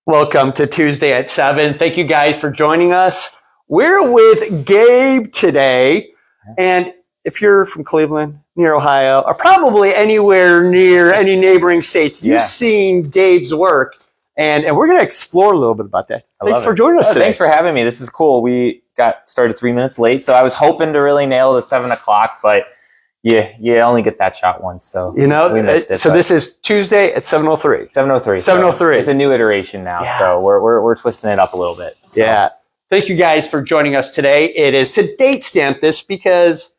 Welcome to Tuesday at 7. Thank you guys for joining us. We're with Gabe today. And if you're from Cleveland, near Ohio, or probably anywhere near any neighboring states, you've seen Gabe's work. And we're going to explore a little bit about that. Thanks for joining us today. Thanks for having me. This is cool. We got started 3 minutes late, so I was hoping to really nail the 7 o'clock, but you only get that shot once, so we missed it. So this is Tuesday at 7:03. 7:03. 7:03. It's a new iteration now, so we're twisting it up a little bit. So. Yeah. Thank you guys for joining us today. It is to date stamp this because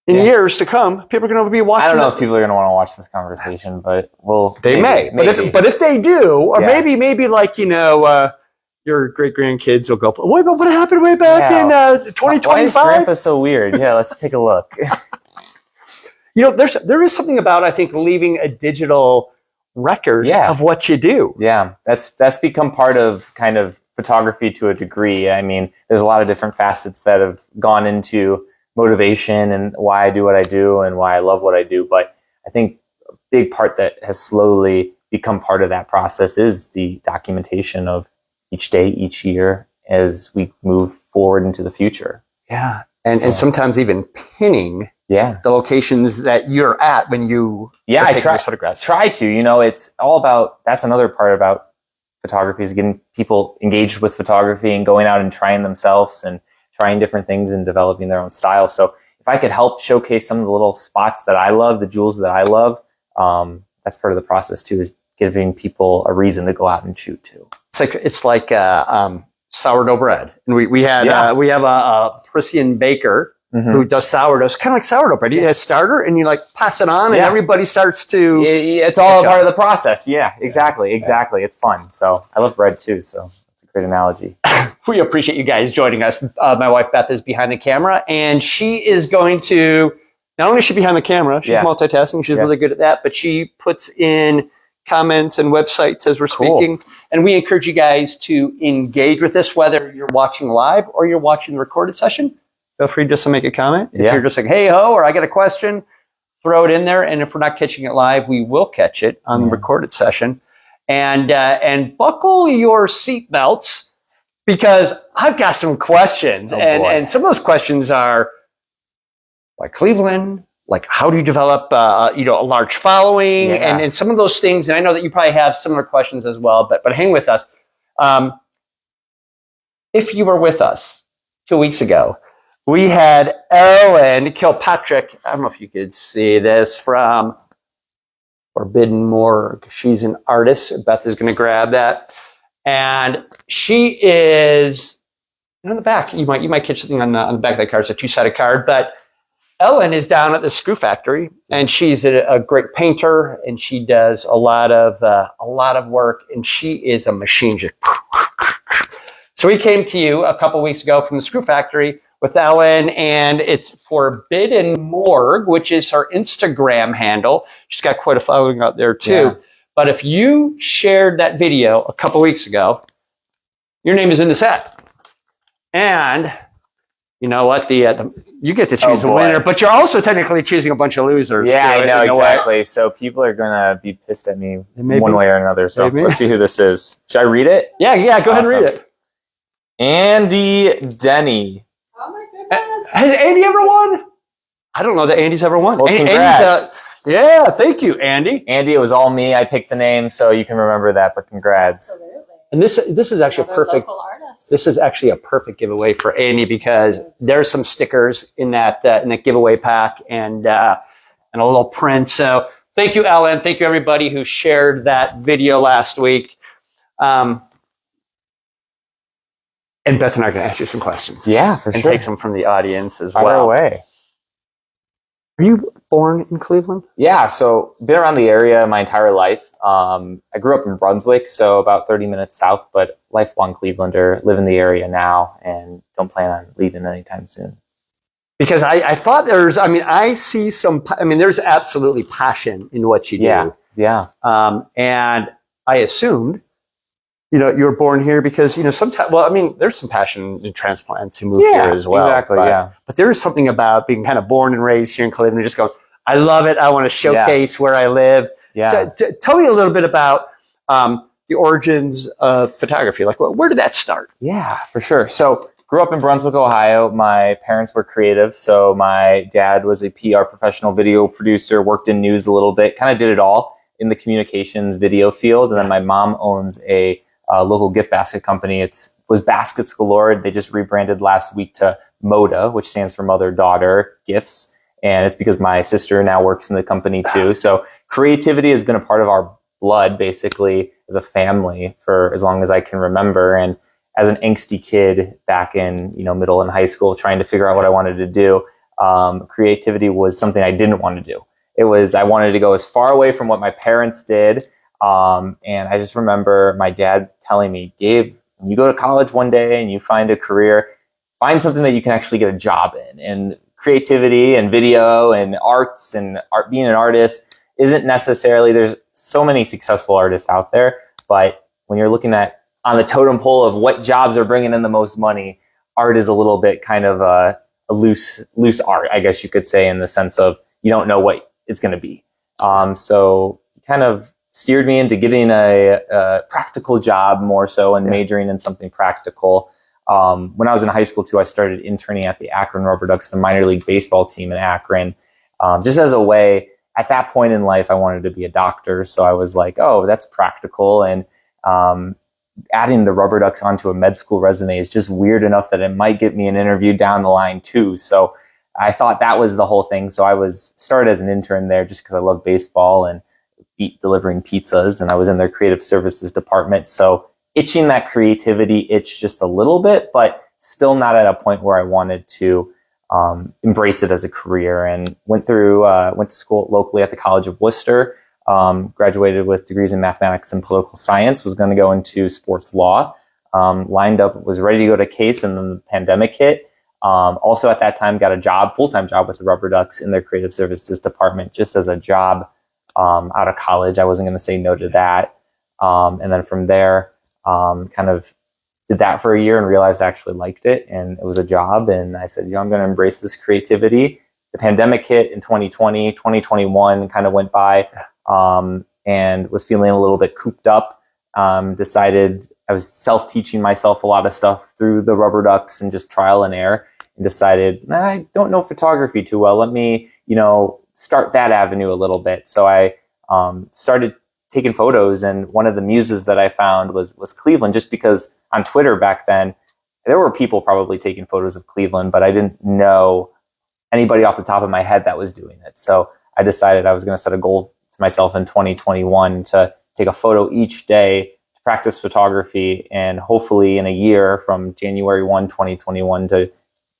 in years to come, people are going to be watching. I don't know if people are going to want to watch this conversation, but they may. But if they do, or maybe like your great grandkids will go, wait, what happened way back in 2025? Why is Grandpa so weird? Yeah, let's take a look. There is something about, I think, leaving a digital record of what you do. Yeah, that's become part of kind of photography to a degree. I mean, there's a lot of different facets that have gone into motivation and why I do what I do and why I love what I do. But I think a big part that has slowly become part of that process is the documentation of each day, each year, as we move forward into the future. Yeah, and sometimes even pinning the locations that you're at when you I try photographs. Try to, it's all about, that's another part about photography, is getting people engaged with photography and going out and trying themselves and trying different things and developing their own style. So if I could help showcase some of the little spots that I love, the jewels that I love, that's part of the process too, is giving people a reason to go out and shoot too. It's like sourdough bread, and we have a Parisian baker who does sourdough. It's kind of like sourdough bread. You have a starter, and you pass it on, and everybody starts to. It's all a part of the process. Yeah, exactly. It's fun. So I love bread too. So it's a great analogy. We appreciate you guys joining us. My wife Beth is behind the camera, and she is going to. Not only is she behind the camera, she's multitasking. She's really good at that, but she puts in comments and websites as we're speaking. And we encourage you guys to engage with this, whether you're watching live or you're watching the recorded session. Feel free just to make a comment. If you're just like, hey ho, or I got a question, throw it in there. And if we're not catching it live, we will catch it on the recorded session. And buckle your seatbelts, because I've got some questions. And some of those questions are like Cleveland, like how do you develop a large following, and some of those things. And I know that you probably have similar questions as well, but hang with us. If you were with us 2 weeks ago, we had Ellen Kilpatrick. I don't know if you could see this, from Forbidden Morgue. She's an artist. Beth is going to grab that. And she is on the back. You might catch something on the back of that card. It's a two-sided card, but Ellen is down at the Screw Factory, and she's a great painter, and she does a lot of work, and she is a machine. So we came to you a couple weeks ago from the Screw Factory with Ellen, and it's Forbidden Morgue, which is her Instagram handle. She's got quite a following out there too. Yeah. But if you shared that video a couple weeks ago, your name is in the set. And you know what? You get to choose a winner, but you're also technically choosing a bunch of losers. Yeah, I know, exactly. So people are going to be pissed at me one way or another. So let's see who this is. Should I read it? Yeah, go ahead and read it. Andy Denny. Oh my goodness. Has Andy ever won? I don't know that Andy's ever won. Well, congrats. Thank you, Andy. Andy, it was all me. I picked the name, so you can remember that, but congrats. Absolutely. And this is actually perfect. This is actually a perfect giveaway for Amy, because there's some stickers in that giveaway pack and a little print. So thank you, Ellen. Thank you, everybody who shared that video last week. And Beth and I are going to ask you some questions. Yeah, for sure. And take some from the audience as well. Fire away. Are you born in Cleveland? Yeah, so been around the area my entire life. I grew up in Brunswick, so about 30 minutes south, but lifelong Clevelander, live in the area now, and don't plan on leaving anytime soon. Because I thought there's absolutely passion in what you do. Yeah. And I assumed, you were born here because, sometimes, there's some passion in transplants who move here as well. Exactly, But there is something about being kind of born and raised here in Cleveland and just going, I love it. I want to showcase where I live. Yeah. Tell me a little bit about, the origins of photography. Like, where did that start? Yeah, for sure. So grew up in Brunswick, Ohio. My parents were creative. So my dad was a PR professional, video producer, worked in news a little bit, kind of did it all in the communications video field. And then my mom owns a local gift basket company. Was Baskets Galore. They just rebranded last week to MODA, which stands for Mother Daughter Gifts. And it's because my sister now works in the company too. So creativity has been a part of our blood, basically, as a family for as long as I can remember. And as an angsty kid back in middle and high school, trying to figure out what I wanted to do, creativity was something I didn't want to do. I wanted to go as far away from what my parents did. And I just remember my dad telling me, Gabe, when you go to college one day and you find a career, find something that you can actually get a job in. And creativity and video and arts and being an artist isn't necessarily, there's so many successful artists out there, but when you're looking at on the totem pole of what jobs are bringing in the most money, art is a little bit kind of a loose art, I guess you could say, in the sense of you don't know what it's going to be. So he kind of steered me into getting a practical job more so and majoring in something practical. When I was in high school too, I started interning at the Akron Rubber Ducks, the minor league baseball team in Akron, just as a way. At that point in life, I wanted to be a doctor. So I was like, oh, that's practical. And adding the Rubber Ducks onto a med school resume is just weird enough that it might get me an interview down the line too. So I thought that was the whole thing. So I started as an intern there just because I love baseball and delivering pizzas. And I was in their creative services department. So itching that creativity itch just a little bit, but still not at a point where I wanted to embrace it as a career. And went to school locally at the College of Worcester, graduated with degrees in mathematics and political science, was going to go into sports law, lined up, was ready to go to Case, and then the pandemic hit. Also at that time got a full-time job with the Rubber Ducks in their creative services department, just as a job out of college. I wasn't going to say no to that. And then from there, kind of did that for a year and realized I actually liked it and it was a job. And I said, I'm going to embrace this creativity. The pandemic hit in 2020, 2021 kind of went by, and was feeling a little bit cooped up. Decided I was self-teaching myself a lot of stuff through the Rubber Ducks and just trial and error, and decided, I don't know photography too well. Let me, start that avenue a little bit. So I started taking photos, and one of the muses that I found was Cleveland, just because on Twitter back then, there were people probably taking photos of Cleveland, but I didn't know anybody off the top of my head that was doing it. So I decided I was going to set a goal to myself in 2021 to take a photo each day to practice photography, and hopefully in a year from January 1, 2021 to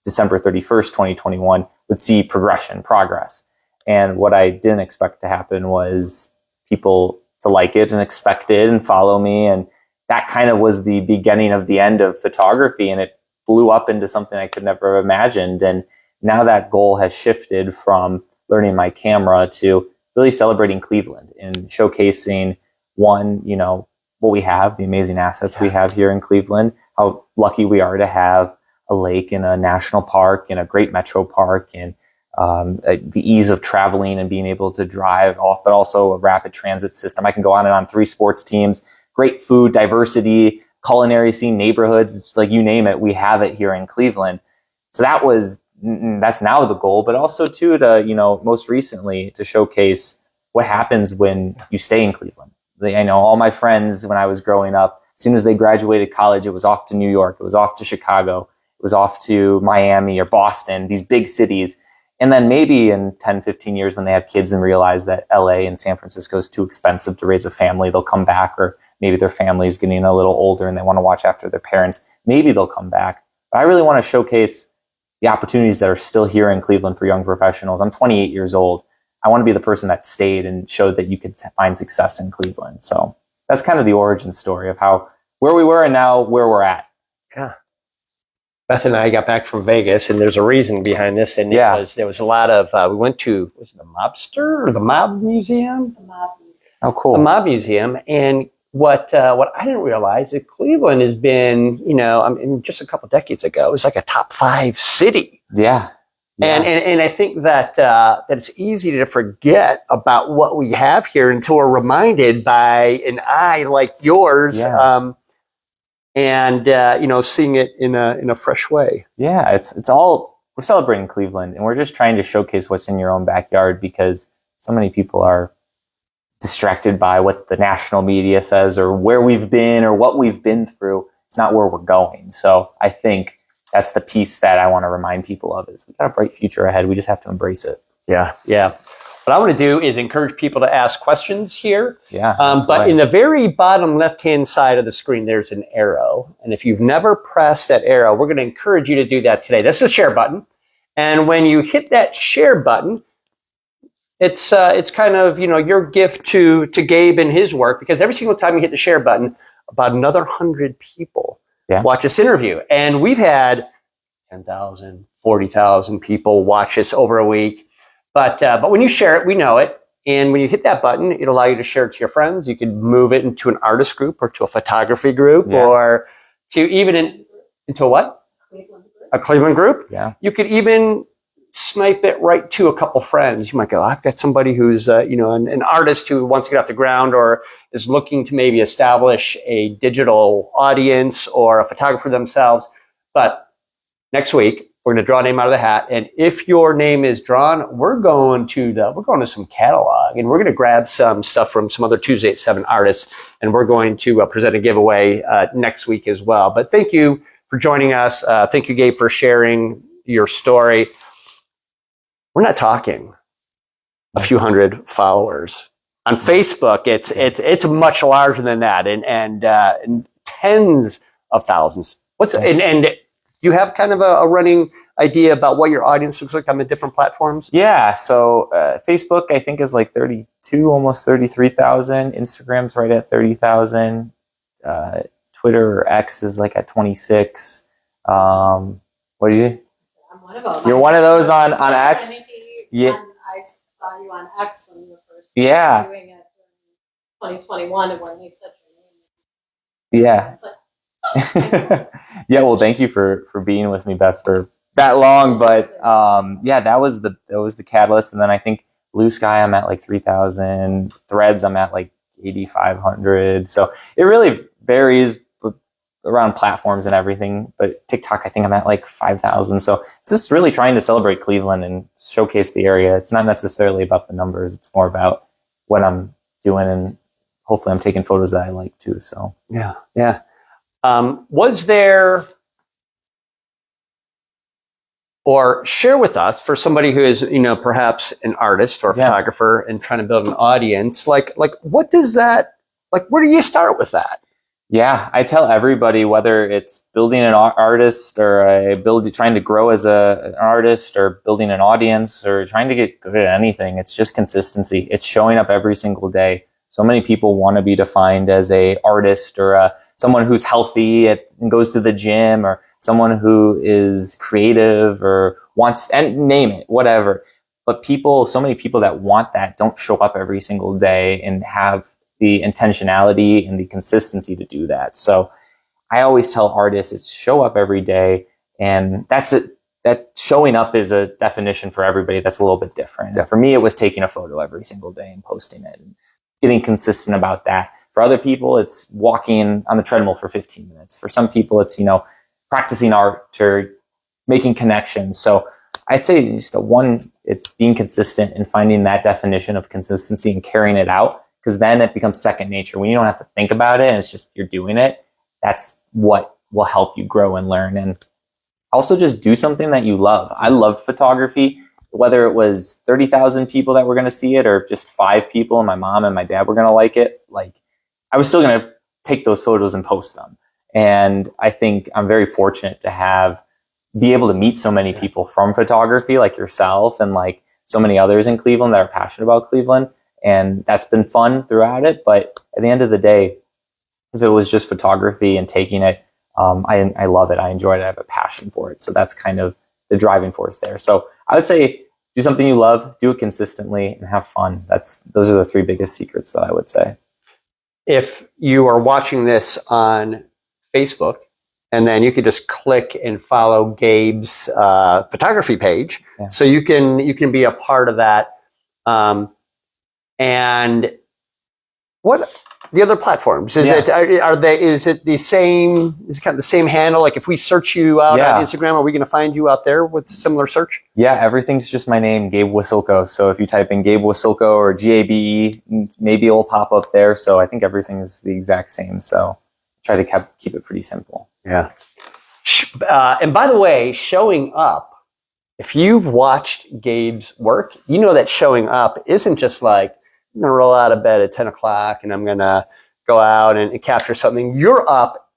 December 31st, 2021 would see progress. And what I didn't expect to happen was people to like it and expect it and follow me. And that kind of was the beginning of the end of photography. And it blew up into something I could never have imagined. And now that goal has shifted from learning my camera to really celebrating Cleveland and showcasing what we have, the amazing assets we have here in Cleveland, how lucky we are to have a lake and a national park and a great metro park, and the ease of traveling and being able to drive, but also a rapid transit system. I can go on and on. 3 sports teams, great food, diversity, culinary scene, neighborhoods. It's like you name it, we have it here in Cleveland. So that's now the goal, but also too to, most recently to showcase what happens when you stay in Cleveland. I know all my friends when I was growing up, as soon as they graduated college, it was off to New York, it was off to Chicago, it was off to Miami or Boston, these big cities. And then maybe in 10, 15 years when they have kids and realize that LA and San Francisco is too expensive to raise a family, they'll come back. Or maybe their family is getting a little older and they want to watch after their parents. Maybe they'll come back. But I really want to showcase the opportunities that are still here in Cleveland for young professionals. I'm 28 years old. I want to be the person that stayed and showed that you could find success in Cleveland. So that's kind of the origin story of where we were and now where we're at. Yeah. Beth and I got back from Vegas, and there's a reason behind this. And there was a lot of, we went to, was it the Mobster or the Mob Museum? The Mob Museum. Oh, cool. The Mob Museum. And what I didn't realize is Cleveland has been, just a couple decades ago, it was like a top 5 city. Yeah. And I think that that it's easy to forget about what we have here until we're reminded by an eye like yours, and seeing it in a fresh way. Yeah, it's all, we're celebrating Cleveland, and we're just trying to showcase what's in your own backyard, because so many people are distracted by what the national media says or where we've been or what we've been through. It's not where we're going. So I think that's the piece that I want to remind people of, is we got a bright future ahead. We just have to embrace it. Yeah. What I want to do is encourage people to ask questions here. Yeah. But in the very bottom left-hand side of the screen, there's an arrow. And if you've never pressed that arrow, we're going to encourage you to do that today. That's the share button. And when you hit that share button, it's kind of, your gift to Gabe and his work, because every single time you hit the share button, about another 100 people watch this interview. And we've had 10,000, 40,000 people watch this over a week. But when you share it, we know it. And when you hit that button, it'll allow you to share it to your friends. You can move it into an artist group or to a photography group or to even into what? A Cleveland group. Yeah. You could even snipe it right to a couple friends. You might go, I've got somebody who's an artist who wants to get off the ground or is looking to maybe establish a digital audience or a photographer themselves. But next week, we're going to draw a name out of the hat, and if your name is drawn, we're going to some catalog, and we're going to grab some stuff from some other Tuesday at 7 artists, and we're going to present a giveaway next week as well. But thank you for joining us. Thank you, Gabe, for sharing your story. We're not talking a few hundred followers on Facebook. It's much larger than that, and tens of thousands. And you have kind of a running idea about what your audience looks like on the different platforms? Yeah, so Facebook, I think, is like 32, almost 33,000. Instagram's right at 30,000. Twitter or X is like at 26. What did you? I'm one of them. You're one of those on X? Yeah. I saw you on X when you were first doing it in 2021, and when you said your name. Yeah. It's like, yeah, well, thank you for being with me, Beth, for that long. But that was the catalyst. And then I think Blue Sky, I'm at like 3,000. Threads, I'm at like 8,500. So it really varies around platforms and everything. But TikTok, I think I'm at like 5,000. So it's just really trying to celebrate Cleveland and showcase the area. It's not necessarily about the numbers. It's more about what I'm doing, and hopefully I'm taking photos that I like too. So yeah. Was there, or share with us, for somebody who is, perhaps an artist or a photographer and trying to build an audience, like what does that, like, where do you start with that? Yeah, I tell everybody, whether it's building an artist or trying to grow as an artist, or building an audience, or trying to get good at anything, it's just consistency. It's showing up every single day. So many people want to be defined as a artist or someone who's healthy and goes to the gym, or someone who is creative or wants, and name it, whatever. But so many people that want that don't show up every single day and have the intentionality and the consistency to do that. So I always tell artists, it's show up every day, and that's it. That showing up is a definition for everybody that's a little bit different. Yeah. For me, it was taking a photo every single day and posting it, and getting consistent about that. For other people, it's walking on the treadmill for 15 minutes. For some people, it's, practicing art or making connections. So I'd say just it's being consistent and finding that definition of consistency and carrying it out, because then it becomes second nature. When you don't have to think about it and it's just you're doing it, that's what will help you grow and learn. And also just do something that you love. I loved photography. Whether it was 30,000 people that were going to see it or just 5 people, and my mom and my dad were going to like it, I was still going to take those photos and post them. And I think I'm very fortunate to be able to meet so many people from photography, like yourself and like so many others in Cleveland that are passionate about Cleveland. And that's been fun throughout it. But at the end of the day, if it was just photography and taking it, I love it. I enjoy it. I have a passion for it. So that's kind of the driving force there. So I would say do something you love, do it consistently, and have fun. Those are the 3 biggest secrets that I would say. If you are watching this on Facebook and then you could just click and follow Gabe's photography page. Yeah. So you can be a part of that. And what the other platforms? Is it the same? Is it kind of the same handle? Like if we search you out on Instagram, are we going to find you out there with similar search? Yeah, everything's just my name, Gabe Wasylko. So if you type in Gabe Wasylko or GABE, maybe it'll pop up there. So I think everything's the exact same. So try to keep it pretty simple. Yeah. And by the way, showing up, if you've watched Gabe's work, you know that showing up isn't just like, I'm going to roll out of bed at 10 o'clock and I'm going to go out and capture something. You're up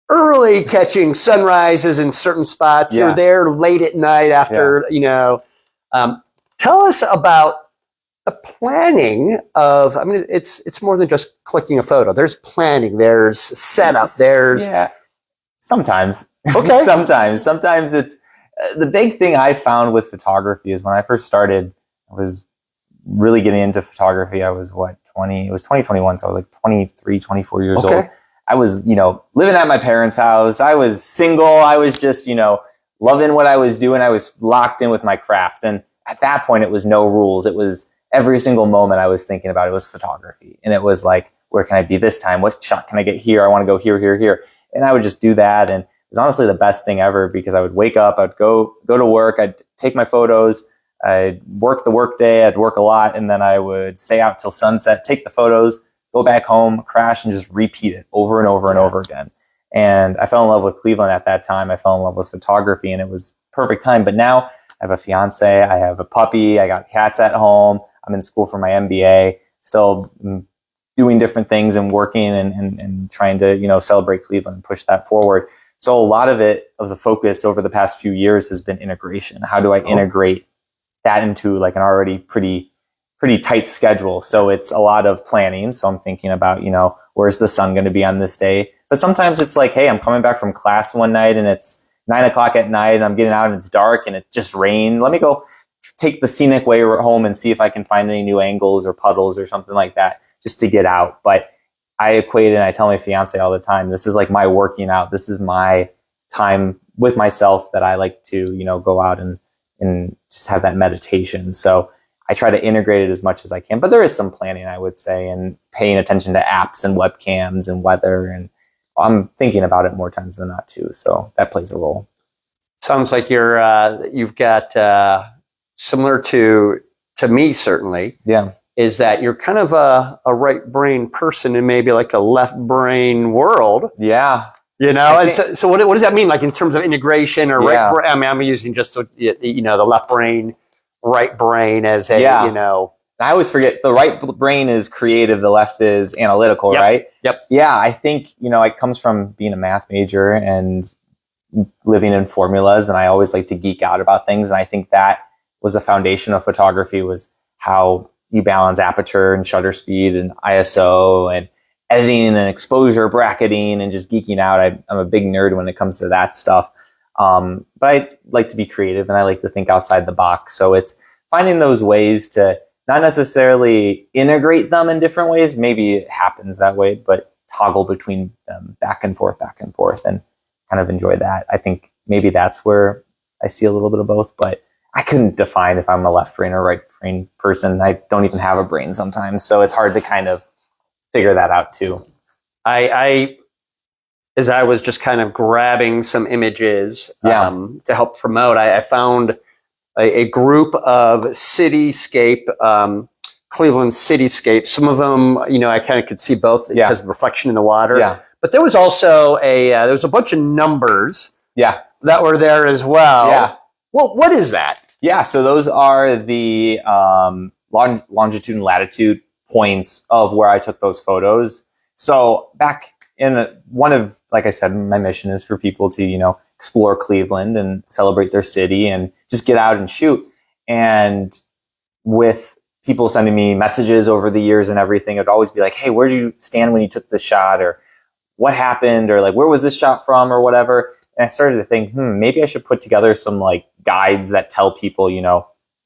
early catching sunrises in certain spots. Yeah. You're there late at night after, tell us about the planning of, I mean, it's more than just clicking a photo. There's planning, there's setup, there's... Yeah, sometimes. Okay. Sometimes it's, the big thing I found with photography is when I first started, I was really getting into photography. I was 2021, so I was like 23, 24 years old. I was, living at my parents' house. I was single. I was just, loving what I was doing. I was locked in with my craft. And at that point, it was no rules. It was every single moment I was thinking about, it was photography. And it was like, where can I be this time? What shot can I get here? I want to go here, here, here. And I would just do that. And it was honestly the best thing ever, because I would wake up, I'd go to work, I'd take my photos, I'd work the work day, I'd work a lot, and then I would stay out till sunset, take the photos, go back home, crash, and just repeat it over and over and over again. And I fell in love with Cleveland at that time. I fell in love with photography, and it was perfect time. But now I have a fiance, I have a puppy, I got cats at home, I'm in school for my MBA, still doing different things and working and trying to, celebrate Cleveland and push that forward. So a lot of the focus over the past few years has been integration. How do I integrate that into like an already pretty tight schedule? So it's a lot of planning. So I'm thinking about, where's the sun going to be on this day? But sometimes it's like, hey, I'm coming back from class one night and it's 9 o'clock at night and I'm getting out and it's dark and it just rained. Let me go take the scenic way home and see if I can find any new angles or puddles or something like that just to get out. But I equate it, and I tell my fiance all the time, this is like my working out. This is my time with myself that I like to, go out and just have that meditation. So I try to integrate it as much as I can, but there is some planning, I would say, and paying attention to apps and webcams and weather. And I'm thinking about it more times than not too. So that plays a role. Sounds like you've got similar to me, certainly. Yeah. Is that you're kind of a right brain person in maybe like a left brain world. Yeah. And so what does that mean? Like in terms of integration or right brain? I mean, I'm using just, the left brain, right brain as a, I always forget the right brain is creative. The left is analytical, right? Yep. Yeah. I think, it comes from being a math major and living in formulas. And I always like to geek out about things. And I think that was the foundation of photography, was how you balance aperture and shutter speed and ISO and editing and exposure bracketing and just geeking out. I'm a big nerd when it comes to that stuff. But I like to be creative and I like to think outside the box. So it's finding those ways to not necessarily integrate them in different ways. Maybe it happens that way, but toggle between them back and forth and kind of enjoy that. I think maybe that's where I see a little bit of both, but I couldn't define if I'm a left brain or right brain person. I don't even have a brain sometimes. So it's hard to kind of figure that out too. As I was just kind of grabbing some images to help promote, I found a group of cityscape, Cleveland cityscape. Some of them, I kind of could see both because of reflection in the water. Yeah. But there was also there was a bunch of numbers that were there as well. Yeah. Well, what is that? Yeah, so those are the longitude and latitude points of where I took those photos. So back in like I said, my mission is for people to, explore Cleveland and celebrate their city and just get out and shoot. And with people sending me messages over the years and everything, it'd always be like, hey, where did you stand when you took this shot? Or what happened? Or like, where was this shot from? Or whatever. And I started to think, maybe I should put together some like guides that tell people,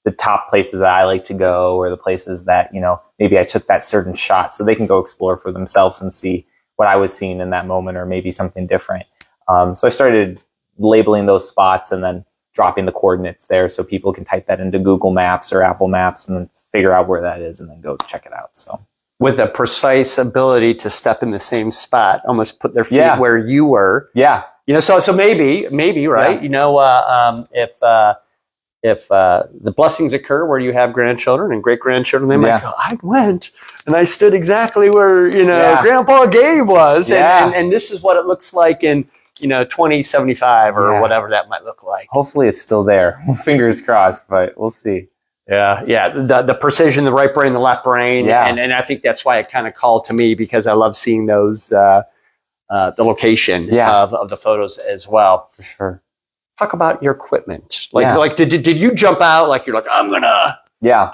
the top places that I like to go, or the places that, maybe I took that certain shot, so they can go explore for themselves and see what I was seeing in that moment, or maybe something different. So I started labeling those spots and then dropping the coordinates there so people can type that into Google Maps or Apple Maps and then figure out where that is and then go check it out. So with a precise ability to step in the same spot, almost put their feet where you were. Yeah. You know, so maybe, right? Yeah. You know, if the blessings occur where you have grandchildren and great grandchildren, they might go, I went and I stood exactly where, you know, Grandpa Gabe was. And this is what it looks like in, you know, 2075 or whatever that might look like. Hopefully it's still there. Fingers crossed, but we'll see. Yeah. Yeah. The precision, the right brain, the left brain. Yeah. And I think that's why it kind of called to me, because I love seeing those, the location of the photos as well. For sure. Talk about your equipment. Like did you jump out like you're like, I'm gonna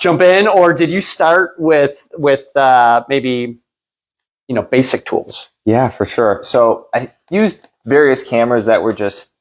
jump in, or did you start with maybe, you know, basic tools? Yeah, for sure. So I used various cameras that were just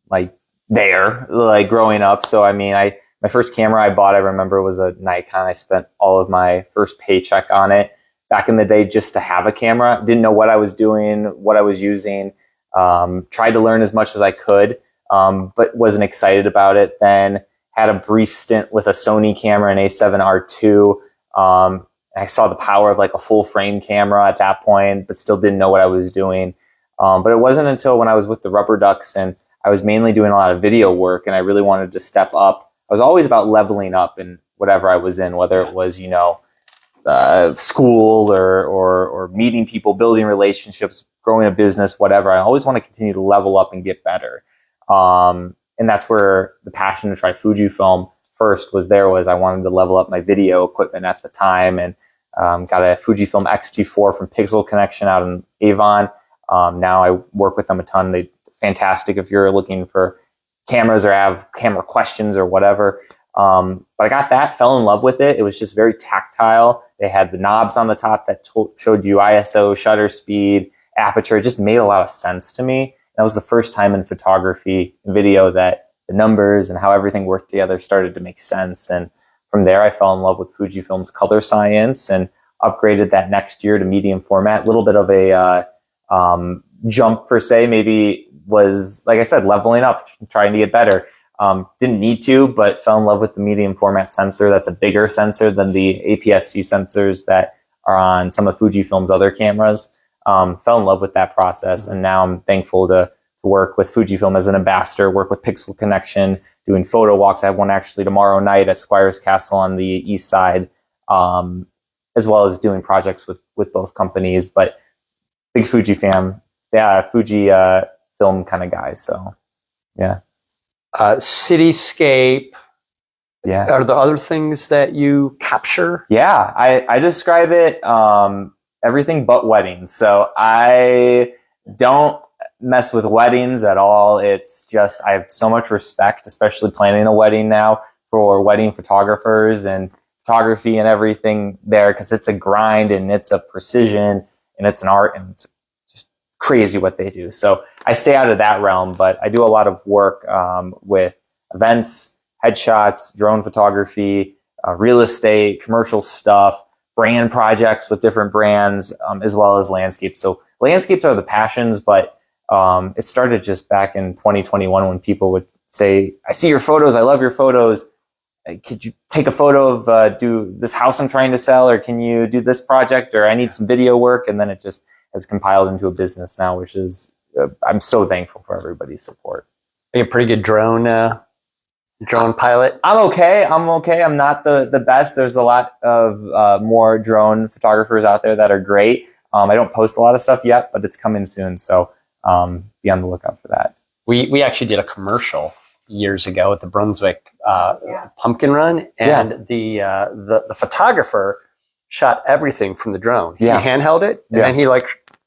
like there, like growing up. So I mean, my first camera I bought, I remember, was a Nikon. I spent all of my first paycheck on it back in the day just to have a camera. Didn't know what I was doing, what I was using. Tried to learn as much as I could. But wasn't excited about it. Then had a brief stint with a Sony camera, an A7R2. I saw the power of like a full frame camera at that point, but still didn't know what I was doing. But it wasn't until when I was with the Rubber Ducks and I was mainly doing a lot of video work and I really wanted to step up. I was always about leveling up in whatever I was in, whether it was, you know, school or meeting people, building relationships, growing a business, whatever. I always want to continue to level up and get better. And that's where the passion to try Fujifilm first was. I wanted to level up my video equipment at the time, and got a Fujifilm X-T4 from Pixel Connection out in Avon. Now I work with them a ton. They're fantastic if you're looking for cameras or have camera questions or whatever. But I got that, fell in love with it. It was just very tactile. They had the knobs on the top that showed you ISO, shutter speed, aperture. It just made a lot of sense to me. That was the first time in photography and video that the numbers and how everything worked together started to make sense. And from there, I fell in love with Fujifilm's color science and upgraded that next year to medium format. A little bit of a jump per se, maybe was, like I said, leveling up, trying to get better. Didn't need to, but fell in love with the medium format sensor. That's a bigger sensor than the APS-C sensors that are on some of Fujifilm's other cameras. Fell in love with that process, and now I'm thankful to work with Fujifilm as an ambassador, work with Pixel Connection, doing photo walks. I have one actually tomorrow night at Squires Castle on the east side, as well as doing projects with both companies. But big Fuji fan, Fuji film kind of guy. So, yeah. Cityscape. Yeah. Are there other things that you capture? Yeah, I describe it everything but weddings. So I don't mess with weddings at all. It's just, I have so much respect, especially planning a wedding now, for wedding photographers and photography and everything there, because it's a grind and it's a precision and it's an art and it's just crazy what they do. So I stay out of that realm, but I do a lot of work with events, headshots, drone photography, real estate, commercial stuff, brand projects with different brands, as well as landscapes. So landscapes are the passions, but it started just back in 2021 when people would say, I see your photos, I love your photos. Could you take a photo of do this house I'm trying to sell, or can you do this project, or I need some video work? And then it just has compiled into a business now, which is, I'm so thankful for everybody's support. Are you a pretty good drone pilot? I'm okay. I'm not the best. There's a lot of more drone photographers out there that are great. I don't post a lot of stuff yet, but it's coming soon. So be on the lookout for that. We actually did a commercial years ago at the Brunswick pumpkin run, and the photographer shot everything from the drone. He handheld it, and then he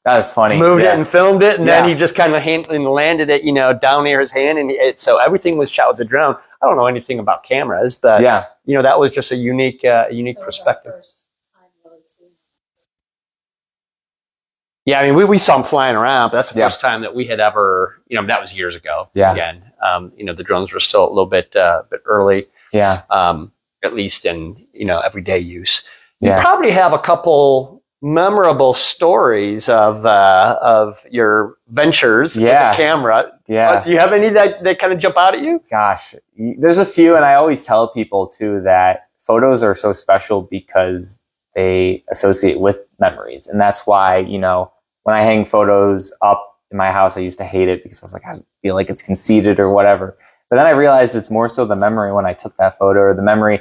that is funny. Moved it and filmed it, and then he just kind of landed it, down near his hand, and so everything was shot with the drone. I don't know anything about cameras, but that was just a unique perspective. Yeah, I mean, we saw them flying around, but that's the first time that we had ever, that was years ago. Yeah. Again, the drones were still a little bit early. Yeah. At least in, everyday use. You probably have a couple memorable stories of your ventures with the camera. Yeah. Do you have any that kind of jump out at you? Gosh, there's a few, and I always tell people too that photos are so special because they associate with memories. And that's why, you know, when I hang photos up in my house, I used to hate it because I was like, I feel like it's conceited or whatever. But then I realized it's more so the memory when I took that photo, or the memory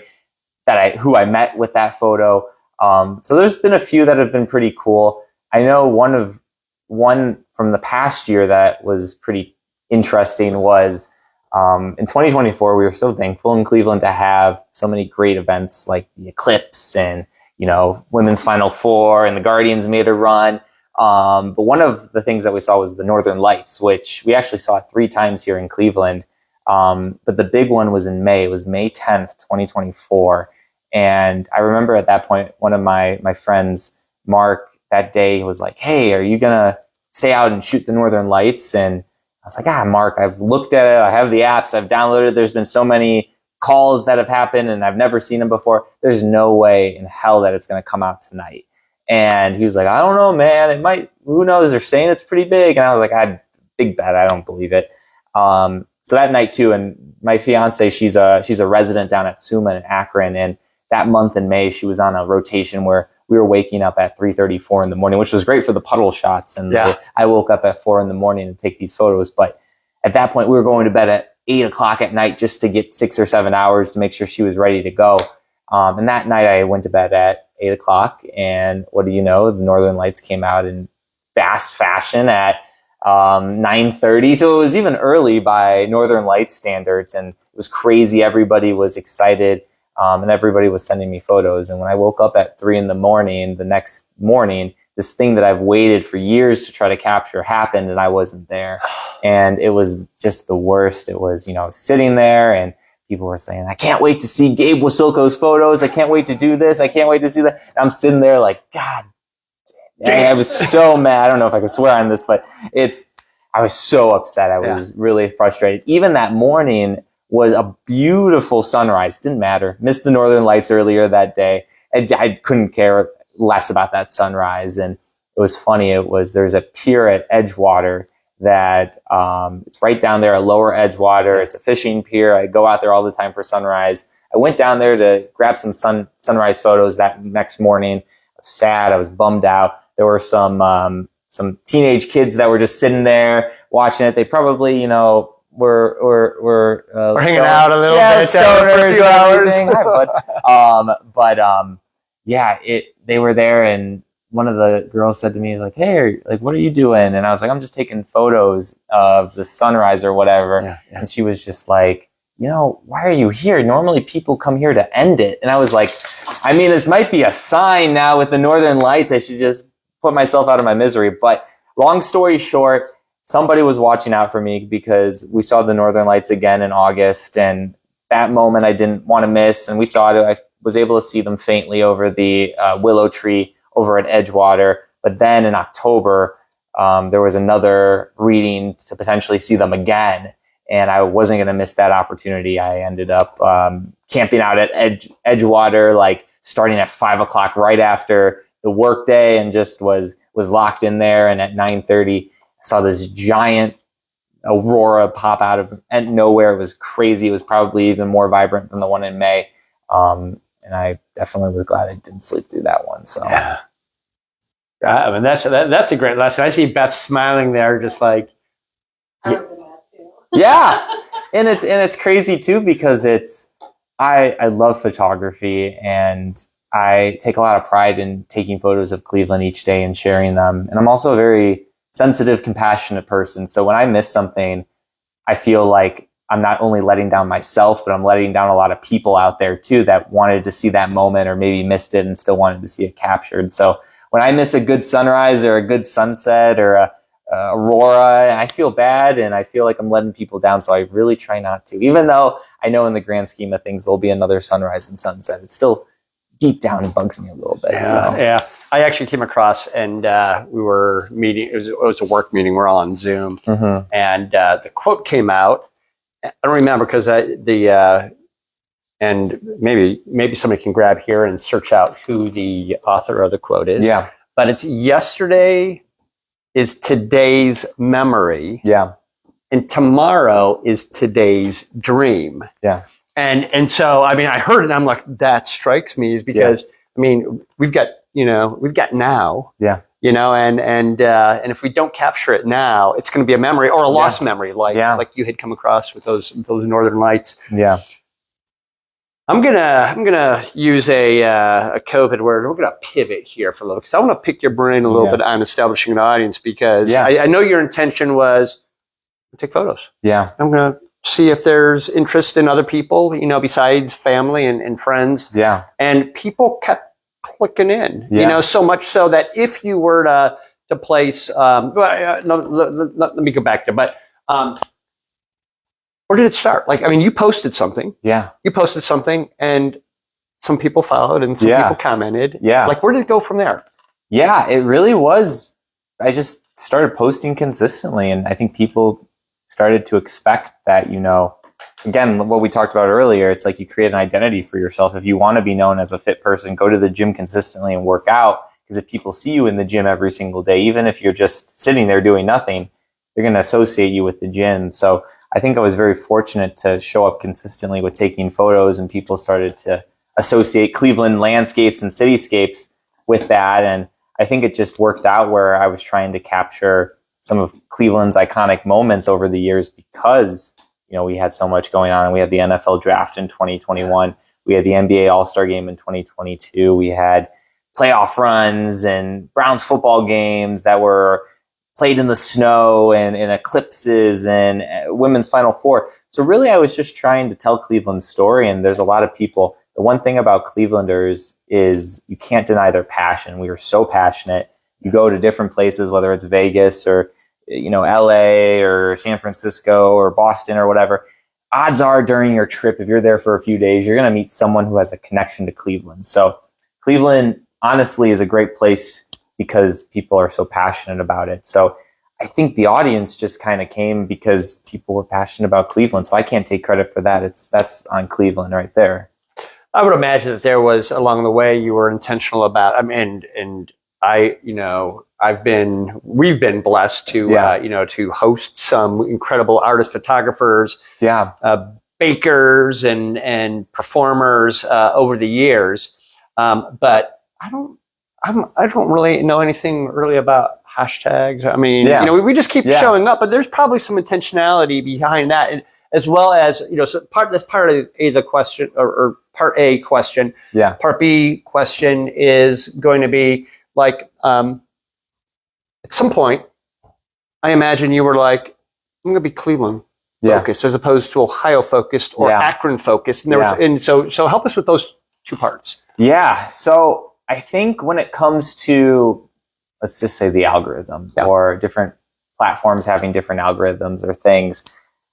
that who I met with that photo. So there's been a few that have been pretty cool. I know one from the past year that was pretty interesting was in 2024, we were so thankful in Cleveland to have so many great events like the Eclipse and, you know, Women's Final Four, and the Guardians made a run. But one of the things that we saw was the Northern Lights, which we actually saw 3 times here in Cleveland. But the big one was in May. It was May 10th, 2024. And I remember at that point, one of my friends, Mark, that day was like, hey, are you going to stay out and shoot the Northern Lights? And I was like, Mark, I've looked at it. I have the apps. I've downloaded it. There's been so many calls that have happened and I've never seen them before. There's no way in hell that it's going to come out tonight. And he was like, I don't know, man. It might, who knows? They're saying it's pretty big. And I was like, big bet. I don't believe it. So that night too, and my fiance, she's a resident down at SUMA in Akron. And that month in May, she was on a rotation where we were waking up at 3:34 in the morning, which was great for the puddle shots. And I woke up at 4 in the morning to take these photos. But at that point, we were going to bed at 8 o'clock at night just to get 6 or 7 hours to make sure she was ready to go. And that night I went to bed at 8 o'clock. And what do you know? The Northern Lights came out in fast fashion at 9:30. So it was even early by Northern Lights standards. And it was crazy. Everybody was excited. And everybody was sending me photos. And when I woke up at 3 in the morning, the next morning, this thing that I've waited for years to try to capture happened, and I wasn't there. And it was just the worst. It was, you know, sitting there and people were saying, I can't wait to see Gabe Wasylko's photos. I can't wait to do this. I can't wait to see that. And I'm sitting there like, God, I was so mad. I don't know if I can swear on this, but I was so upset. I was really frustrated. Even that morning was a beautiful sunrise. Didn't matter. Missed the Northern Lights earlier that day. I couldn't care less about that sunrise. And it was funny. There's a pier at Edgewater that it's right down there, a lower Edgewater. It's a fishing pier. I go out there all the time for sunrise. I went down there to grab some sunrise photos that next morning. I was sad. I was bummed out. There were some teenage kids that were just sitting there watching it. They probably, you know, we're hanging out a little bit for a few hours. Hi, bud. They were there, and one of the girls said to me, "Like, hey, like, what are you doing?" And I was like, "I'm just taking photos of the sunrise or whatever." And she was just like, "You know, why are you here? Normally people come here to end it." And I was like, I mean, this might be a sign now with the Northern Lights. I should just put myself out of my misery. But long story short, somebody was watching out for me because we saw the Northern Lights again in August, and that moment I didn't want to miss. And we saw it. I was able to see them faintly over the willow tree over at Edgewater. But then in October, there was another reading to potentially see them again. And I wasn't going to miss that opportunity. I ended up camping out at Edgewater, like starting at 5 o'clock right after the workday, and just was locked in there. And at 9:30, I saw this giant aurora pop out of nowhere. It was crazy. It was probably even more vibrant than the one in May. And I definitely was glad I didn't sleep through that one. So I mean, that's a great lesson. I see Beth smiling there, just like, I remember that too. yeah. And it's crazy too, because I love photography, and I take a lot of pride in taking photos of Cleveland each day and sharing them. And I'm also a very sensitive, compassionate person. So when I miss something, I feel like I'm not only letting down myself, but I'm letting down a lot of people out there too that wanted to see that moment or maybe missed it and still wanted to see it captured. So when I miss a good sunrise or a good sunset or a aurora, I feel bad, and I feel like I'm letting people down. So I really try not to, even though I know in the grand scheme of things, there'll be another sunrise and sunset. It's still deep down, it bugs me a little bit. Yeah. I actually came across, and we were meeting. It was a work meeting. We're all on Zoom, and the quote came out. I don't remember because and maybe somebody can grab here and search out who the author of the quote is. Yeah. but it's yesterday is today's memory. Yeah. And tomorrow is today's dream. Yeah. And so, I mean, I heard it and I'm like, that strikes me is because, I mean, we've got now. Yeah. And if we don't capture it now, it's going to be a memory or a lost memory, like you had come across with those Northern Lights. Yeah. I'm gonna use a COVID word. We're gonna pivot here for a little because I want to pick your brain a little bit on establishing an audience because I know your intention was to take photos. Yeah. I'm gonna see if there's interest in other people, besides family and friends. Yeah. And people kept clicking in, so much so that if you were to place, let me go back there, but where did it start? Like, I mean, you posted something. Yeah. You posted something and some people followed and some people commented. Yeah. Like, where did it go from there? Yeah, it really was. I just started posting consistently and I think people started to expect that, again, what we talked about earlier, it's like you create an identity for yourself. If you want to be known as a fit person, go to the gym consistently and work out. Because if people see you in the gym every single day, even if you're just sitting there doing nothing, they're going to associate you with the gym. So I think I was very fortunate to show up consistently with taking photos, and people started to associate Cleveland landscapes and cityscapes with that. And I think it just worked out where I was trying to capture some of Cleveland's iconic moments over the years because we had so much going on. We had the NFL draft in 2021. We had the NBA All-Star game in 2022. We had playoff runs and Browns football games that were played in the snow and in eclipses and women's Final Four. So really, I was just trying to tell Cleveland's story. And there's a lot of people. The one thing about Clevelanders is you can't deny their passion. We are so passionate. You go to different places, whether it's Vegas or LA or San Francisco or Boston or whatever, odds are during your trip, if you're there for a few days, you're going to meet someone who has a connection to Cleveland. So Cleveland, honestly, is a great place because people are so passionate about it. So I think the audience just kind of came because people were passionate about Cleveland. So I can't take credit for that. That's on Cleveland right there. I would imagine that there was along the way you were intentional about. I mean, and I, we've been blessed to, to host some incredible artist photographers, bakers and performers over the years. But I don't really know anything really about hashtags. I mean, we just keep showing up, but there's probably some intentionality behind that, and as well as so that's part of the question or part A question. Yeah. Part B question is going to be like at some point, I imagine you were like, I'm going to be Cleveland focused as opposed to Ohio focused or Akron focused, and there was so help us with those two parts. Yeah. So I think when it comes to, let's just say the algorithm or different platforms having different algorithms or things,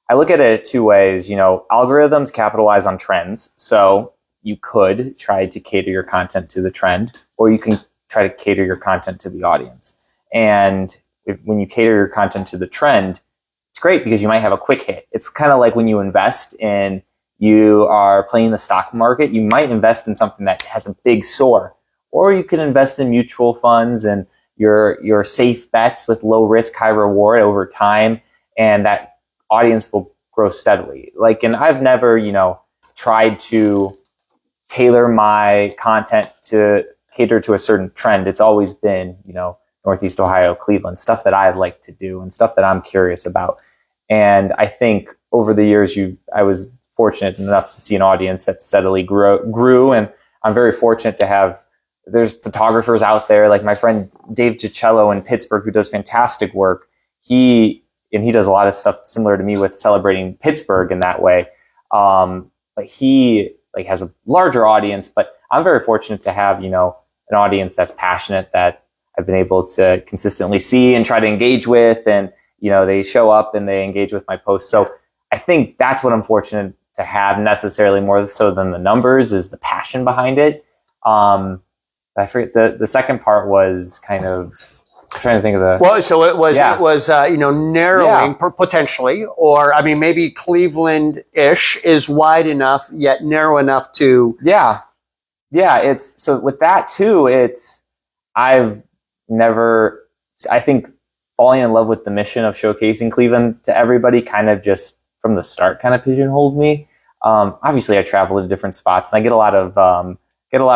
I look at it two ways. Algorithms capitalize on trends. So you could try to cater your content to the trend, or you can try to cater your content to the audience. And when you cater your content to the trend, it's great because you might have a quick hit. It's kind of like when you invest in, you are playing the stock market, you might invest in something that has a big soar, or you can invest in mutual funds and your safe bets with low risk, high reward over time. And that audience will grow steadily. And I've never, tried to tailor my content to cater to a certain trend. It's always been, Northeast Ohio, Cleveland, stuff that I like to do and stuff that I'm curious about. And I think over the years, I was fortunate enough to see an audience that steadily grew. And I'm very fortunate to have, there's photographers out there like my friend Dave Gicello in Pittsburgh, who does fantastic work. He does a lot of stuff similar to me with celebrating Pittsburgh in that way. But he has a larger audience, but I'm very fortunate to have, an audience that's passionate, that I've been able to consistently see and try to engage with. And, they show up and they engage with my posts. So I think that's what I'm fortunate to have, necessarily more so than the numbers, is the passion behind it. I forget, the second part was kind of, I'm trying to think of the... Well, so it was narrowing potentially, or I mean, maybe Cleveland-ish is wide enough yet narrow enough to... Yeah. It's so with that too, I've never, I think falling in love with the mission of showcasing Cleveland to everybody kind of just from the start kind of pigeonholed me. Obviously I travel to different spots and I get a lot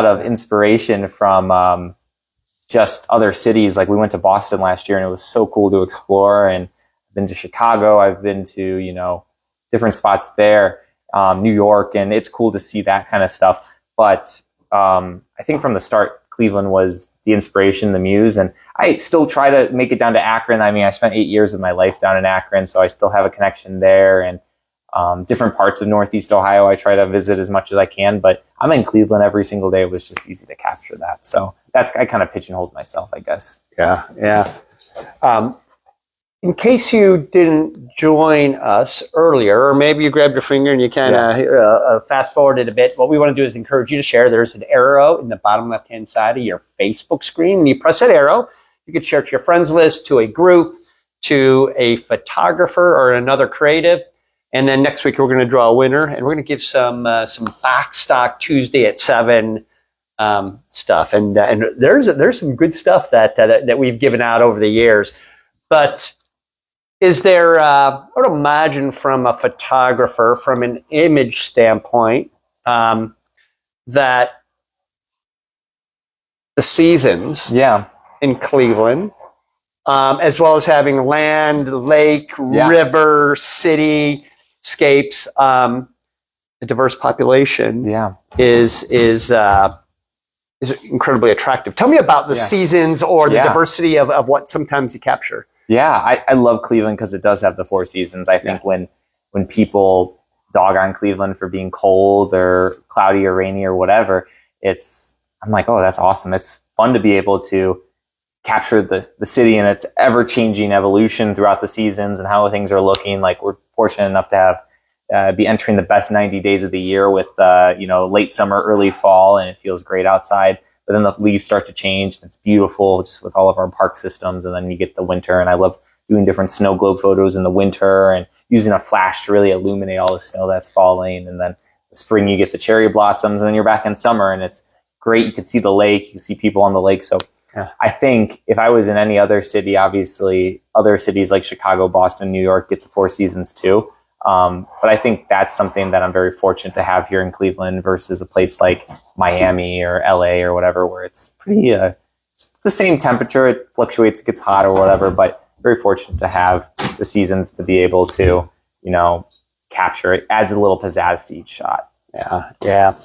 of inspiration from just other cities. Like we went to Boston last year and it was so cool to explore, and I've been to Chicago. I've been to, you know, different spots there, New York, and it's cool to see that kind of stuff. But I think from the start, Cleveland was the inspiration, the muse, and I still try to make it down to Akron. I mean, I spent 8 years of my life down in Akron, so I still have a connection there, and different parts of Northeast Ohio I try to visit as much as I can, but I'm in Cleveland every single day. It was just easy to capture that. So I kind of pigeonholed myself, I guess. Yeah. In case you didn't join us earlier, or maybe you grabbed your finger and you kind of fast forwarded a bit, what we want to do is encourage you to share. There's an arrow in the bottom left-hand side of your Facebook screen. And you press that arrow, you can share it to your friends list, to a group, to a photographer or another creative. And then next week, we're going to draw a winner, and we're going to give some Box Stock Tuesday at 7 stuff. And there's some good stuff that we've given out over the years. But is there, I would imagine from a photographer, from an image standpoint, that the seasons in Cleveland, as well as having land, lake, river, cityscapes, a diverse population is incredibly attractive. Tell me about the seasons or the diversity of what sometimes you capture. Yeah, I love Cleveland because it does have the 4 seasons. I think when people dog on Cleveland for being cold or cloudy or rainy or whatever, I'm like, oh, that's awesome. It's fun to be able to capture the city and its ever-changing evolution throughout the seasons and how things are looking. Like we're fortunate enough to have be entering the best 90 days of the year with late summer, early fall, and it feels great outside. But then the leaves start to change, and it's beautiful just with all of our park systems. And then you get the winter, and I love doing different snow globe photos in the winter and using a flash to really illuminate all the snow that's falling. And then the spring, you get the cherry blossoms, and then you're back in summer, and it's great. You can see the lake, you can see people on the lake. So I think if I was in any other city, obviously other cities like Chicago, Boston, New York get the 4 seasons too. But I think that's something that I'm very fortunate to have here in Cleveland versus a place like Miami or LA or whatever, where it's pretty, it's the same temperature. It fluctuates, it gets hot or whatever, but very fortunate to have the seasons to be able to, capture it. Adds a little pizzazz to each shot. Yeah.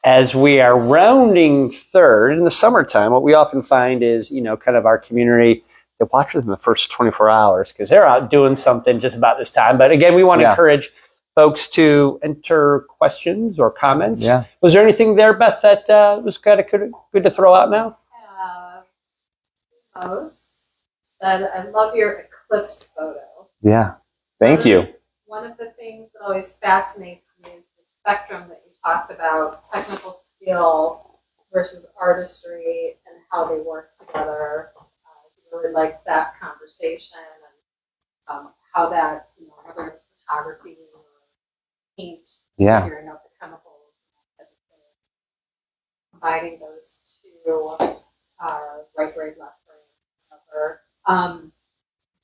As we are rounding third in the summertime, what we often find is, kind of our community, they watch within the first 24 hours because they're out doing something just about this time. But again, we want to encourage folks to enter questions or comments. Yeah. Was there anything there, Beth, that was kind of good to throw out now? Post said, I love your eclipse photo. Yeah, thank you. One of the things that always fascinates me is the spectrum that you talked about, technical skill versus artistry and how they work together. Really like that conversation and how that, whether it's photography or paint, figuring out the chemicals, and combining those two, right brain, left brain, whatever.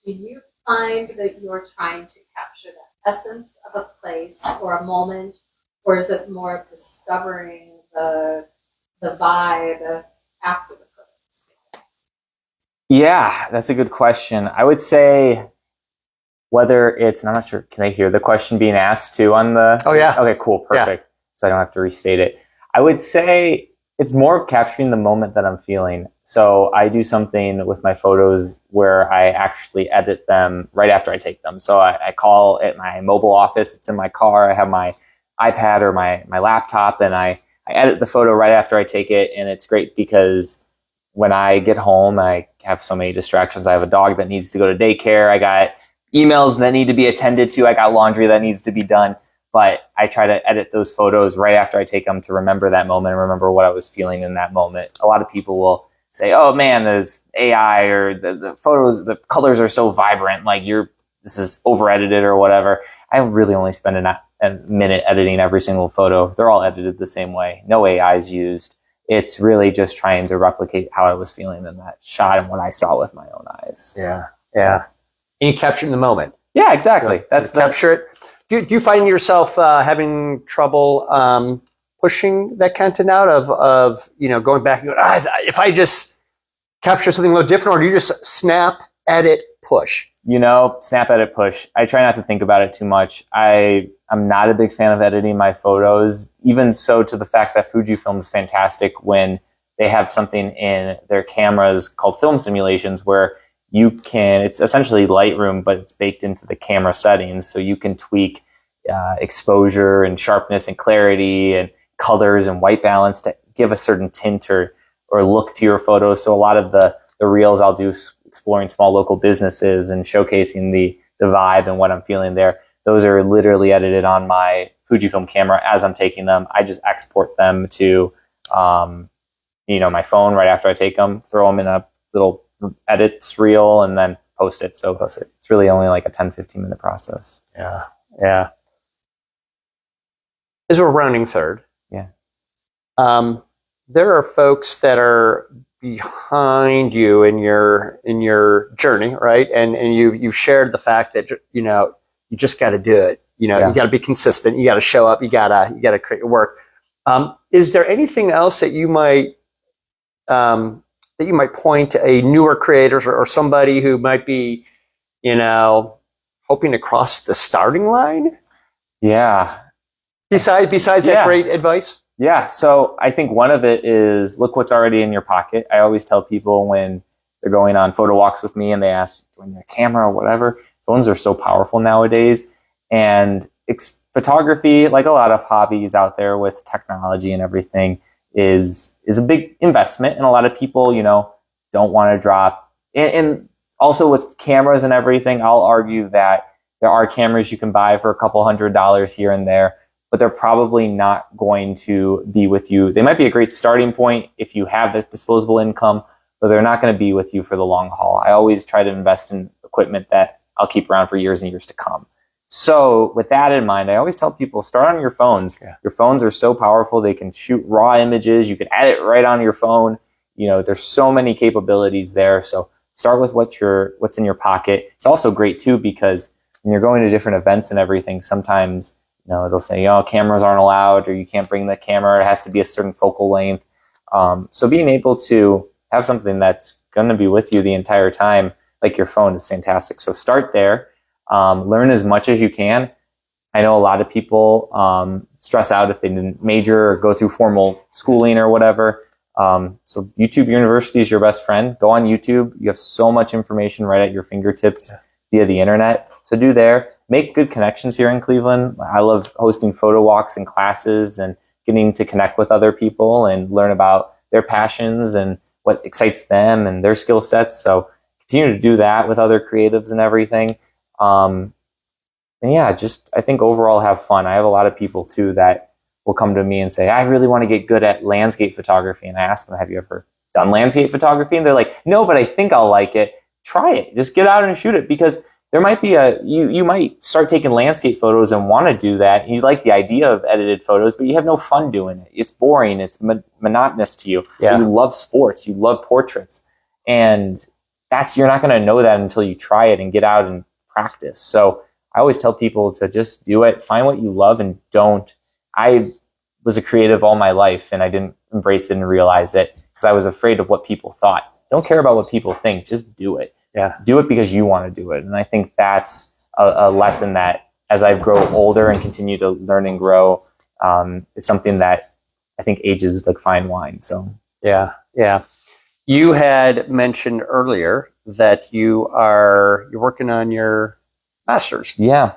Do you find that you're trying to capture the essence of a place or a moment, or is it more of discovering the vibe after the photo? Yeah, that's a good question. I would say whether it's, and I'm not sure, can I hear the question being asked too on the? Oh, yeah. Okay, cool, perfect. Yeah. So I don't have to restate it. I would say it's more of capturing the moment that I'm feeling. So I do something with my photos where I actually edit them right after I take them. So I call it my mobile office. It's in my car. I have my iPad or my laptop, and I edit the photo right after I take it. And it's great because when I get home, I have so many distractions. I have a dog that needs to go to daycare. I got emails that need to be attended to. I got laundry that needs to be done. But I try to edit those photos right after I take them to remember that moment and remember what I was feeling in that moment. A lot of people will say, oh man, there's AI or the photos, the colors are so vibrant. Like this is over edited or whatever. I really only spend a minute editing every single photo. They're all edited the same way. No AI is used. it's really just trying to replicate how I was feeling in that shot and what I saw with my own eyes. Yeah. And you capture it in the moment. Yeah, exactly. That's capture it. Do you find yourself having trouble pushing that content out of going back and going, if I just capture something a little different, or do you just snap, edit, push? Snap, edit, push. I try not to think about it too much. I'm not a big fan of editing my photos, even so to the fact that Fujifilm is fantastic when they have something in their cameras called film simulations where it's essentially Lightroom, but it's baked into the camera settings. So you can tweak exposure and sharpness and clarity and colors and white balance to give a certain tint or look to your photos. So a lot of the reels I'll do exploring small local businesses and showcasing the vibe and what I'm feeling there. Those are literally edited on my Fujifilm camera as I'm taking them. I just export them to, my phone right after I take them, throw them in a little edits reel, and then post it. So it's really only like a 10-15 minute process. Yeah. As we're rounding third. Yeah. There are folks that are behind you in your journey, right? And you've shared the fact that you just got to do it. You got to be consistent. You got to show up. You got to create your work. Is there anything else that you might point to a newer creators or somebody who might be, hoping to cross the starting line? Yeah. Besides that great advice? Yeah. So I think one of it is look what's already in your pocket. I always tell people when they're going on photo walks with me and they ask, do I need a camera or whatever? Phones are so powerful nowadays. And photography, like a lot of hobbies out there with technology and everything, is a big investment. And a lot of people, don't want to drop. And also with cameras and everything, I'll argue that there are cameras you can buy for a couple $100 here and there, but they're probably not going to be with you. They might be a great starting point if you have this disposable income, but they're not going to be with you for the long haul. I always try to invest in equipment that I'll keep around for years and years to come. So with that in mind, I always tell people, start on your phones. Yeah. Your phones are so powerful. They can shoot raw images. You can edit right on your phone. There's so many capabilities there. So start with what's in your pocket. It's also great too, because when you're going to different events and everything, sometimes they'll say, cameras aren't allowed, or you can't bring the camera. It has to be a certain focal length. So being able to have something that's going to be with you the entire time, like your phone, is fantastic. So start there. Learn as much as you can. I know a lot of people stress out if they didn't major or go through formal schooling or whatever. So YouTube University is your best friend. Go on YouTube. You have so much information right at your fingertips via the internet. So do there. Make good connections here in Cleveland. I love hosting photo walks and classes and getting to connect with other people and learn about their passions and what excites them and their skill sets. So continue to do that with other creatives and everything. And I think overall have fun. I have a lot of people too that will come to me and say, I really want to get good at landscape photography. And I ask them, have you ever done landscape photography? And they're like, no, but I think I'll like it. Try it. Just get out and shoot it, because there might be you might start taking landscape photos and want to do that. You like the idea of edited photos, but you have no fun doing it. It's boring. It's monotonous to you. Yeah. You love sports. You love portraits. And you're not going to know that until you try it and get out and practice. So I always tell people to just do it. Find what you love and don't. I was a creative all my life and I didn't embrace it and realize it because I was afraid of what people thought. Don't care about what people think. Just do it. Yeah. Do it because you want to do it. And I think that's a lesson that as I grow older and continue to learn and grow is something that I think ages like fine wine. So yeah. You had mentioned earlier that you're working on your master's. Yeah.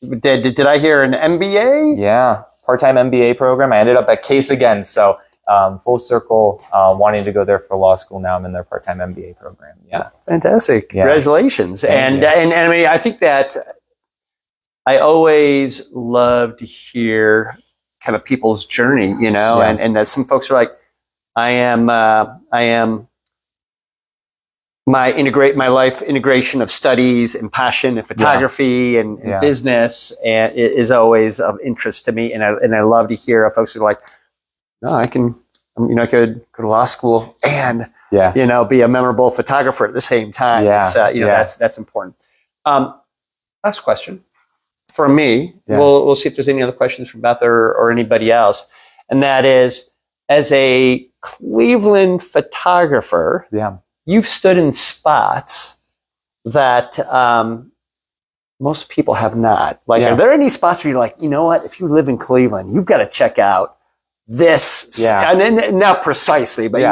Did I hear an MBA? Yeah. Part-time MBA program. I ended up at Case again. So full circle, wanting to go there for law school. Now I'm in their part-time MBA program. Yeah. Fantastic. Yeah. Congratulations. And I mean, I think that I always love to hear kind of people's journey, and that some folks are like, I am my life integration of studies and passion and photography and business and it is always of interest to me. And I love to hear folks who are like, no, I can I could go to law school and be a memorable photographer at the same time. Yeah. It's, that's important. Last question for me. We'll see if there's any other questions from Beth or anybody else, and that is, as a Cleveland photographer, you've stood in spots that most people have not. Like, are there any spots where you're like, you know what? If you live in Cleveland, you've got to check out this. Yeah. And not precisely, but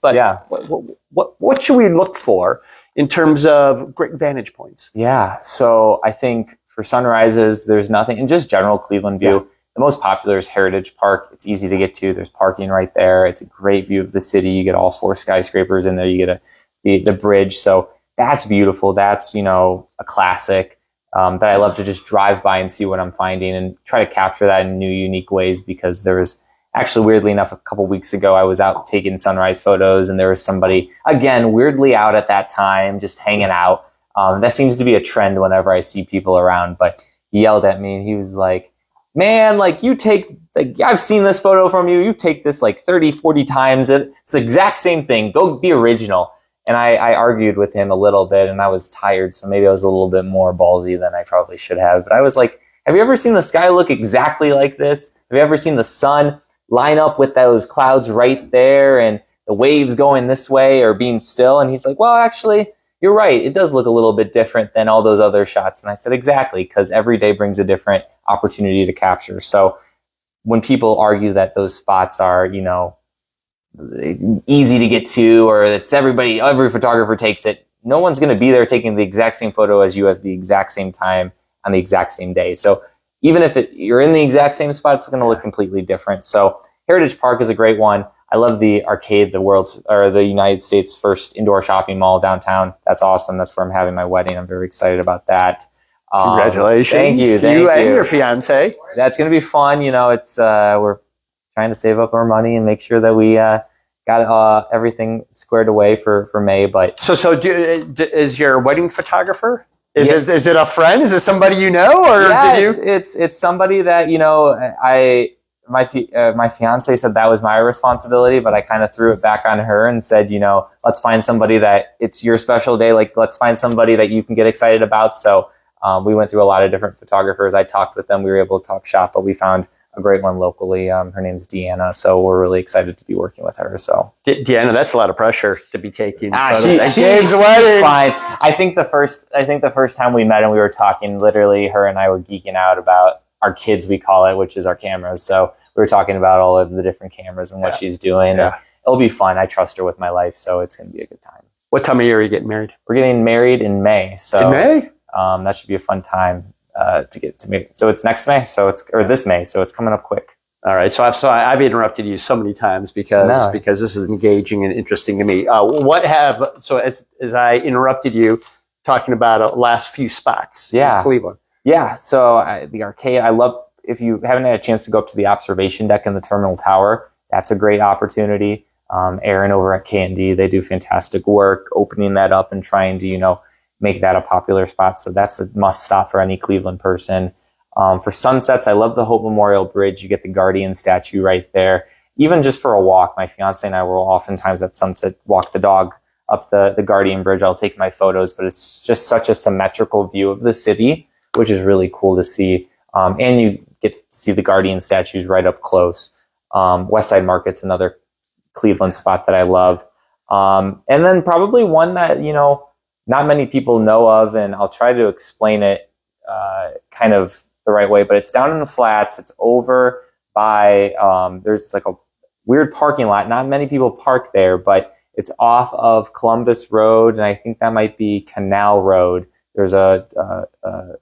what should we look for in terms of great vantage points? Yeah. So I think for sunrises, there's nothing, and just general Cleveland view. Yeah. The most popular is Heritage Park. It's easy to get to. There's parking right there. It's a great view of the city. You get all 4 skyscrapers in there. You get the bridge. So that's beautiful. That's, a classic that I love to just drive by and see what I'm finding and try to capture that in new, unique ways, because there was actually, weirdly enough, a couple weeks ago, I was out taking sunrise photos, and there was somebody, again, weirdly out at that time, just hanging out. That seems to be a trend whenever I see people around, but he yelled at me and he was like, man, like, I've seen this photo from you. You take this like 30, 40 times. It's the exact same thing. Go be original. And I argued with him a little bit, and I was tired, so maybe I was a little bit more ballsy than I probably should have. But I was like, have you ever seen the sky look exactly like this? Have you ever seen the sun line up with those clouds right there and the waves going this way or being still? And he's like, well, actually, you're right. It does look a little bit different than all those other shots. And I said, exactly, because every day brings a different opportunity to capture. So when people argue that those spots are, easy to get to, or it's every photographer takes it, no one's going to be there taking the exact same photo as you at the exact same time on the exact same day. So even if you're in the exact same spot, it's going to look completely different. So Heritage Park is a great one. I love the Arcade, the United States' first indoor shopping mall downtown. That's awesome. That's where I'm having my wedding. I'm very excited about that. Congratulations. Thank you. To you and your fiance. That's going to be fun. It's we're trying to save up our money and make sure that we got everything squared away for May. But is your wedding photographer? Is it a friend? Is it somebody you know, or it's somebody that my fiance said that was my responsibility, but I kind of threw it back on her and said, let's find somebody that it's your special day. Like, let's find somebody that you can get excited about. So we went through a lot of different photographers. I talked with them. We were able to talk shop, but we found a great one locally. Her name's Deanna. So we're really excited to be working with her. So Deanna, that's a lot of pressure to be taking. She's fine. I think the first time we met and we were talking, literally her and I were geeking out about our kids, we call it, which is our cameras. So we were talking about all of the different cameras and what she's doing. Yeah. And it'll be fun. I trust her with my life, so it's going to be a good time. What time of year are you getting married? We're getting married in May. So in May? That should be a fun time to get to me. So it's next May. This May. So it's coming up quick. All right. So I've interrupted you so many times because this is engaging and interesting to me. As I interrupted you talking about last few spots in Cleveland. Yeah, so the Arcade, I love, if you haven't had a chance to go up to the observation deck in the Terminal Tower, that's a great opportunity. Aaron over at K&D, they do fantastic work opening that up and trying to, make that a popular spot. So that's a must stop for any Cleveland person. For sunsets, I love the Hope Memorial Bridge. You get the Guardian statue right there. Even just for a walk, my fiance and I will oftentimes at sunset walk the dog up the Guardian Bridge. I'll take my photos, but it's just such a symmetrical view of the city, which is really cool to see. And you get to see the Guardian statues right up close. West Side Market's another Cleveland spot that I love. And then probably one that, not many people know of, and I'll try to explain it kind of the right way, but it's down in the flats. It's over by, there's like a weird parking lot. Not many people park there, but it's off of Columbus Road, and I think that might be Canal Road. There's a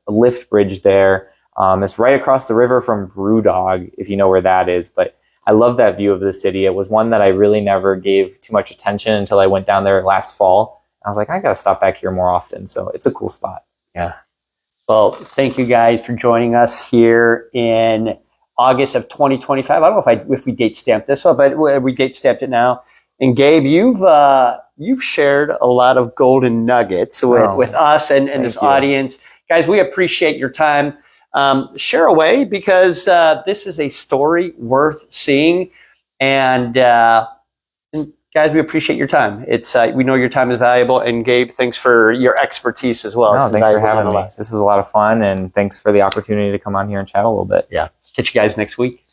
lift bridge there. It's right across the river from Brewdog, if you know where that is. But I love that view of the city. It was one that I really never gave too much attention until I went down there last fall. I was like, I got to stop back here more often. So it's a cool spot. Yeah. Well, thank you guys for joining us here in August of 2025. I don't know if we date stamped this one, but we date stamped it now. And Gabe, you've shared a lot of golden nuggets with us and this audience. Guys, we appreciate your time. Share away, because this is a story worth seeing. And guys, we appreciate your time. We know your time is valuable. And Gabe, thanks for your expertise as well. No, thanks for having me. nonetheless. This was a lot of fun, and thanks for the opportunity to come on here and chat a little bit. Yeah. Catch you guys next week.